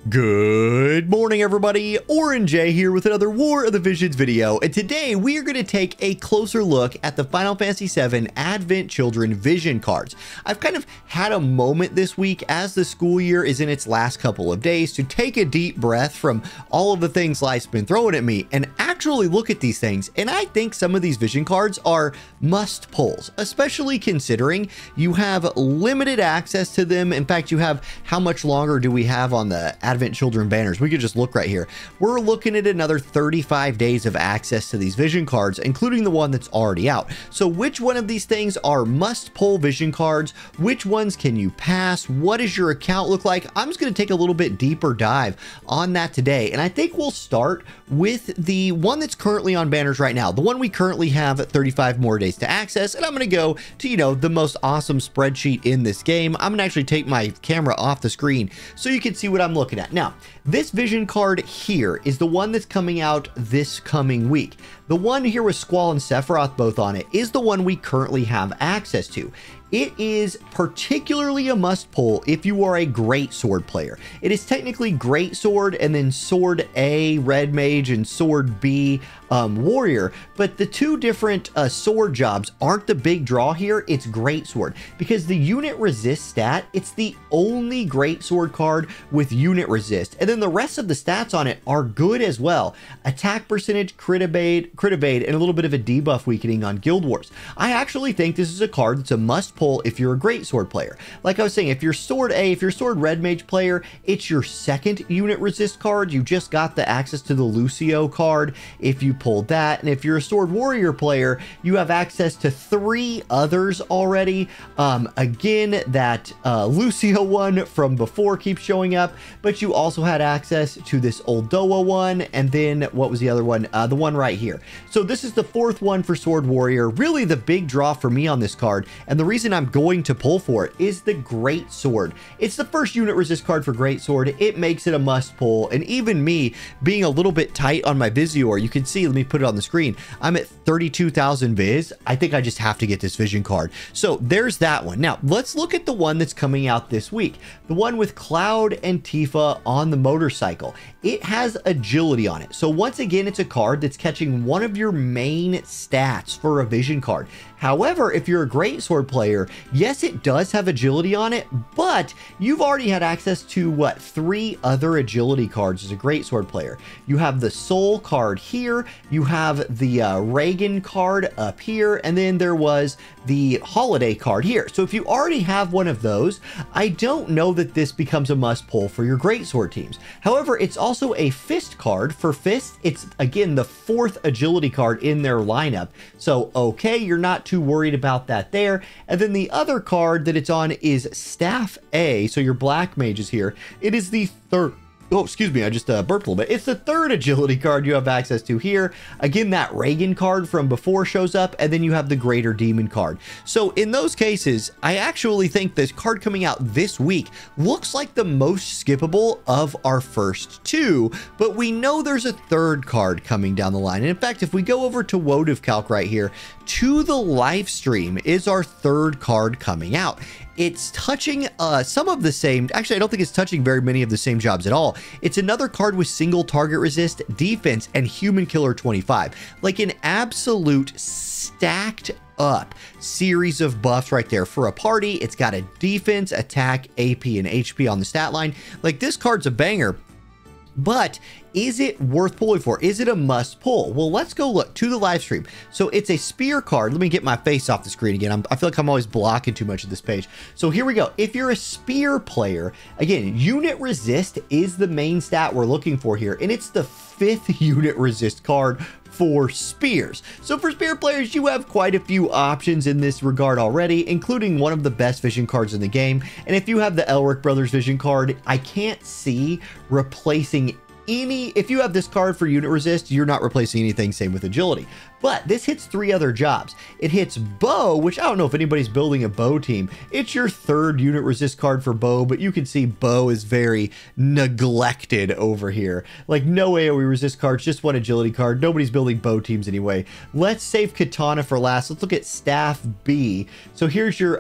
Good morning, everybody. Orange J here with another War of the Visions video, and today we are going to take a closer look at the Final Fantasy VII Advent Children Vision cards. I've kind of had a moment this week as the school year is in its last couple of days to take a deep breath from all of the things life's been throwing at me and actually look at these things, and I think some of these vision cards are must pulls, especially considering you have limited access to them. In fact, you have, how much longer do we have on the Advent Children banners? We could just look right here. We're looking at another 35 days of access to these vision cards, including the one that's already out. So which one of these things are must pull vision cards? Which ones can you pass? What does your account look like? I'm just going to take a little bit deeper dive on that today, and I think we'll start with the one that's currently on banners right now, the one we currently have 35 more days to access. And I'm going to go to, the most awesome spreadsheet in this game. I'm going to actually take my camera off the screen so you can see what I'm looking at. Now, this vision card here is the one that's coming out this coming week. The one here with Squall and Sephiroth both on it is the one we currently have access to. It is particularly a must pull if you are a great sword player. It is technically great sword and then sword A red mage and sword B warrior, but the two different sword jobs aren't the big draw here. It's great sword because the unit resist stat, it's the only great sword card with unit resist, and then the rest of the stats on it are good as well. Attack percentage, crit evade, and a little bit of a debuff weakening on Guild Wars. I actually think this is a card that's a must pull if you're a great sword player. Like I was saying, if you're sword A, if you're sword red mage player, it's your second unit resist card. You just got the access to the Lucio card if you pulled that, and if you're a sword warrior player, you have access to 3 others already. Again, that Lucio one from before keeps showing up, but you also had access to this Oldoa one, and then what was the other one? The one right here. So this is the 4th one for sword warrior. Really the big draw for me on this card, and the reason I'm going to pull for it is the great sword. It's the first unit resist card for great sword. It makes it a must pull, and even me being a little bit tight on my Visior, you can see, let me put it on the screen, I'm at 32,000 Viz. I think I just have to get this vision card. So there's that one. Now let's look at the one that's coming out this week, the one with Cloud and Tifa on the motorcycle. It has agility on it. So once again, it's a card that's catching one of your main stats for a vision card. However, if you're a great sword player, yes, it does have agility on it, but you've already had access to what, 3 other agility cards as a great sword player. You have the Soul card here, you have the Reagan card up here, and then there was the Holiday card here. So if you already have one of those, I don't know that this becomes a must pull for your great sword teams. However, it's also a Fist card. For Fist, it's again the 4th agility card in their lineup. So okay, you're not too worried about that there. And then the other card that it's on is Staff A. So your black mage is here. It is the 3rd. Oh, excuse me, I just burped a little bit. It's the 3rd agility card you have access to here. Again, that Reagan card from before shows up, and then you have the Greater Demon card. So in those cases, I actually think this card coming out this week looks like the most skippable of our first 2, but we know there's a 3rd card coming down the line. And in fact, if we go over to WoTV Calc right here, to the live stream is our 3rd card coming out. It's touching some of the same, actually I don't think it's touching very many of the same jobs at all. It's another card with single target resist, defense, and human killer 25. Like an absolute stacked up series of buffs right there for a party. It's got a defense, attack, AP, and HP on the stat line. Like, this card's a banger. But is it worth pulling for? Is it a must pull? Well, let's go look to the live stream. So it's a spear card. Let me get my face off the screen again. I feel like I'm always blocking too much of this page. So here we go. If you're a spear player, again, unit resist is the main stat we're looking for here. And it's the 5th unit resist card for spears. So for spear players, you have quite a few options in this regard already, including one of the best vision cards in the game. And if you have the Elric Brothers vision card, I can't see replacing any. If you have this card for unit resist, you're not replacing anything, same with agility. But this hits 3 other jobs. It hits Bo, which I don't know if anybody's building a Bo team. It's your 3rd unit resist card for Bo, but you can see Bo is very neglected over here. Like no AoE resist cards, just 1 agility card. Nobody's building Bo teams anyway. Let's save Katana for last. Let's look at staff B. So here's your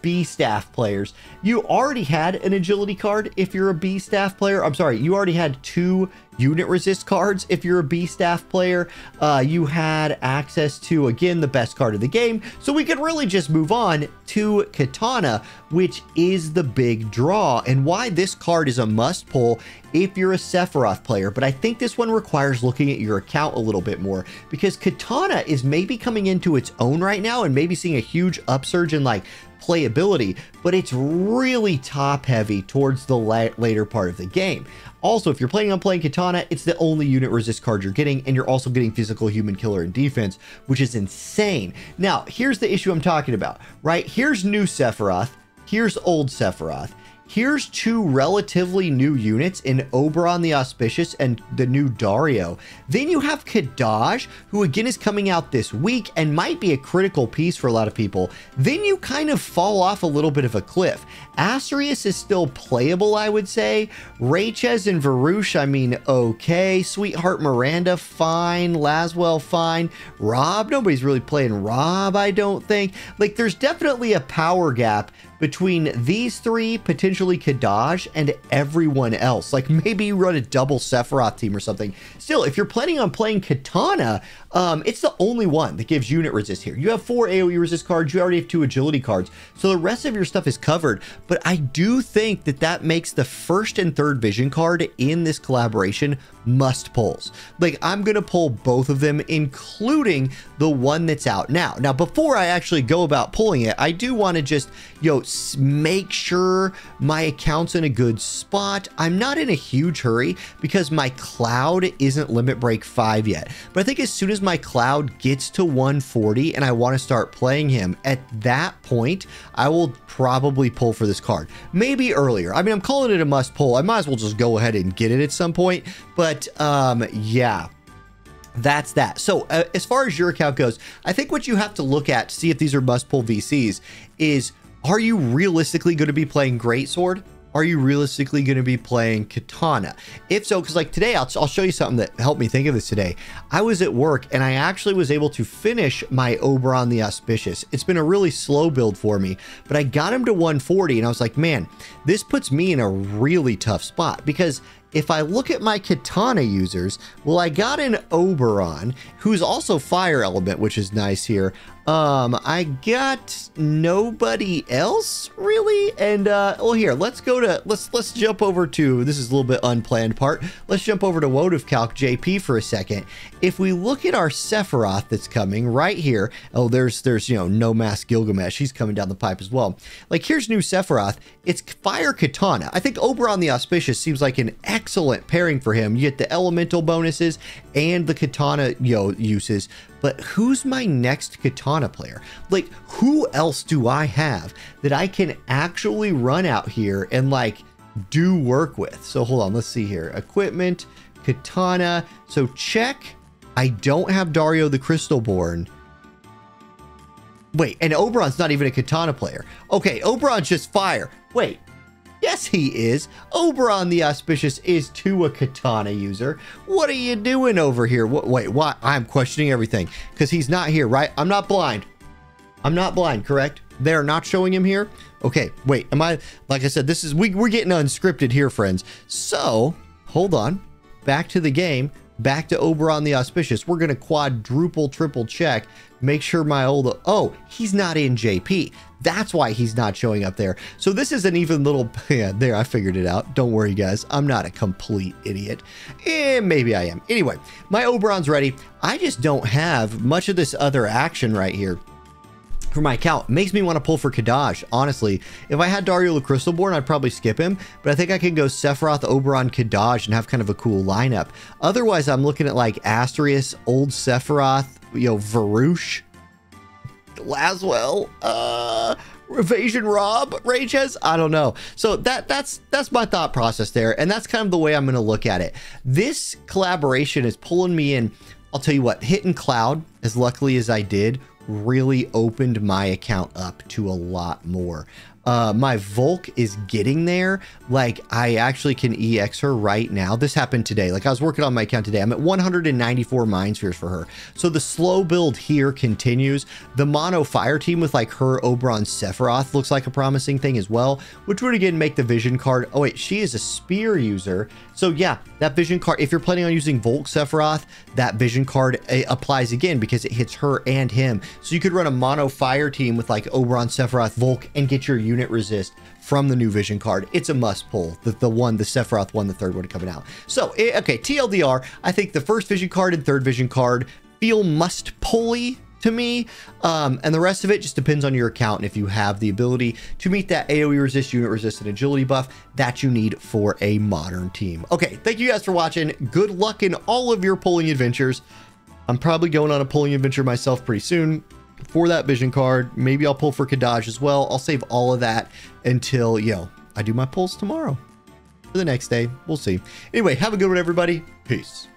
B staff players. You already had an agility card if you're a B staff player. I'm sorry, you already had 2 unit resist cards if you're a B staff player. You had access to, again, the best card of the game, so we could really just move on to Katana, which is the big draw, and why this card is a must pull if you're a Sephiroth player. But I think this one requires looking at your account a little bit more, because Katana is maybe coming into its own right now and maybe seeing a huge upsurge in like playability, but it's really top heavy towards the later part of the game. Also, if you're planning on playing Katana, it's the only unit resist card you're getting, and you're also getting physical human killer and defense, which is insane. Now, here's the issue I'm talking about, right? Here's new Sephiroth, here's old Sephiroth. Here's 2 relatively new units in Oberon the Auspicious and the new Dario. Then you have Kadaj, who again is coming out this week and might be a critical piece for a lot of people. Then you kind of fall off a little bit of a cliff. Asterius is still playable, I would say. Raychez and Varouche, I mean, okay. Sweetheart Miranda, fine. Laswell, fine. Rob, nobody's really playing Rob, I don't think. Like, there's definitely a power gap between these 3, potentially Kadaj, and everyone else. Like maybe you run a double Sephiroth team or something. Still, if you're planning on playing Katana, it's the only one that gives unit resist here. You have 4 AoE resist cards, you already have 2 agility cards, so the rest of your stuff is covered. But I do think that that makes the 1st and 3rd vision card in this collaboration must pulls. Like I'm gonna pull both of them, including the one that's out now. Now, before I actually go about pulling it, I do want to just, make sure my account's in a good spot. I'm not in a huge hurry because my cloud isn't limit break 5 yet. But I think as soon as my cloud gets to 140 and I want to start playing him, at that point, I will probably pull for this card. Maybe earlier. I mean, I'm calling it a must pull. I might as well just go ahead and get it at some point. But yeah. That's that. So as far as your account goes, I think what you have to look at to see if these are must pull VCs is, are you realistically going to be playing Greatsword? Are you realistically going to be playing Katana? If so, because like today, I'll show you something that helped me think of this today. I was at work and I actually was able to finish my Oberon the Auspicious. It's been a really slow build for me, but I got him to 140 and I was like, man, this puts me in a really tough spot, because if I look at my Katana users, well, I got an Oberon who's also fire element, which is nice here. I got nobody else really. And well, here, let's jump over to, this is a little bit unplanned part. Let's jump over to WoTV Calc JP for a second. If we look at our Sephiroth that's coming right here, oh, there's No Mask Gilgamesh, he's coming down the pipe as well. Like, here's new Sephiroth. It's fire Katana. I think Oberon the Auspicious seems like an excellent pairing for him. You get the elemental bonuses and the Katana uses. But who's my next Katana player? Like, who else do I have that I can actually run out here and like do work with? So hold on, let's see here. Equipment, Katana. So check. I don't have Dario the Crystalborn. Wait, and Oberon's not even a Katana player. Okay, Oberon's just fire. Wait. Yes, he is. Oberon the Auspicious is too a Katana user. What are you doing over here? Wait, what? I'm questioning everything because he's not here, right? I'm not blind. I'm not blind, correct? They're not showing him here? Okay, wait, am I, like I said, this is, we're getting unscripted here, friends. So, hold on. Back to the game. Back to Oberon the Auspicious. We're going to quadruple, triple check. Make sure my old... Oh, he's not in JP. That's why he's not showing up there. So this is an even little... Yeah, there, I figured it out. Don't worry, guys. I'm not a complete idiot. Maybe I am. Anyway, my Oberon's ready. I just don't have much of this other action right here for my account. Makes me want to pull for Kadaj, honestly. If I had Dario the Crystalborn, I'd probably skip him, but I think I can go Sephiroth, Oberon, Kadaj and have kind of a cool lineup. Otherwise, I'm looking at like Asterius, old Sephiroth, Varouche, Laswell, Evasion Rob, Raychez, I don't know. So that's my thought process there, and that's kind of the way I'm going to look at it. This collaboration is pulling me in I'll tell you what, hitting Cloud, as luckily as I did, really opened my account up to a lot more. My Volk is getting there. Like, I actually can EX her right now. This happened today. Like, I was working on my account today. I'm at 194 Mind Spheres for her. So the slow build here continues. The mono fire team with like her Oberon Sephiroth looks like a promising thing as well, which would again make the vision card. Oh wait, she is a spear user. So yeah, that vision card, if you're planning on using Volk Sephiroth, that vision card applies again because it hits her and him. So you could run a mono fire team with like Oberon Sephiroth Volk and get your unit resist from the new vision card. It's a must pull. The Sephiroth one, the third one coming out. So, okay, TLDR, I think the first vision card and third vision card feel must pull-y to me, and the rest of it just depends on your account and if you have the ability to meet that AoE resist, unit resist, and agility buff that you need for a modern team. Okay, thank you guys for watching. Good luck in all of your pulling adventures. I'm probably going on a pulling adventure myself pretty soon for that vision card. Maybe I'll pull for Kadaj as well. I'll save all of that until, you know, I do my pulls tomorrow or the next day. We'll see. Anyway, have a good one, everybody. Peace.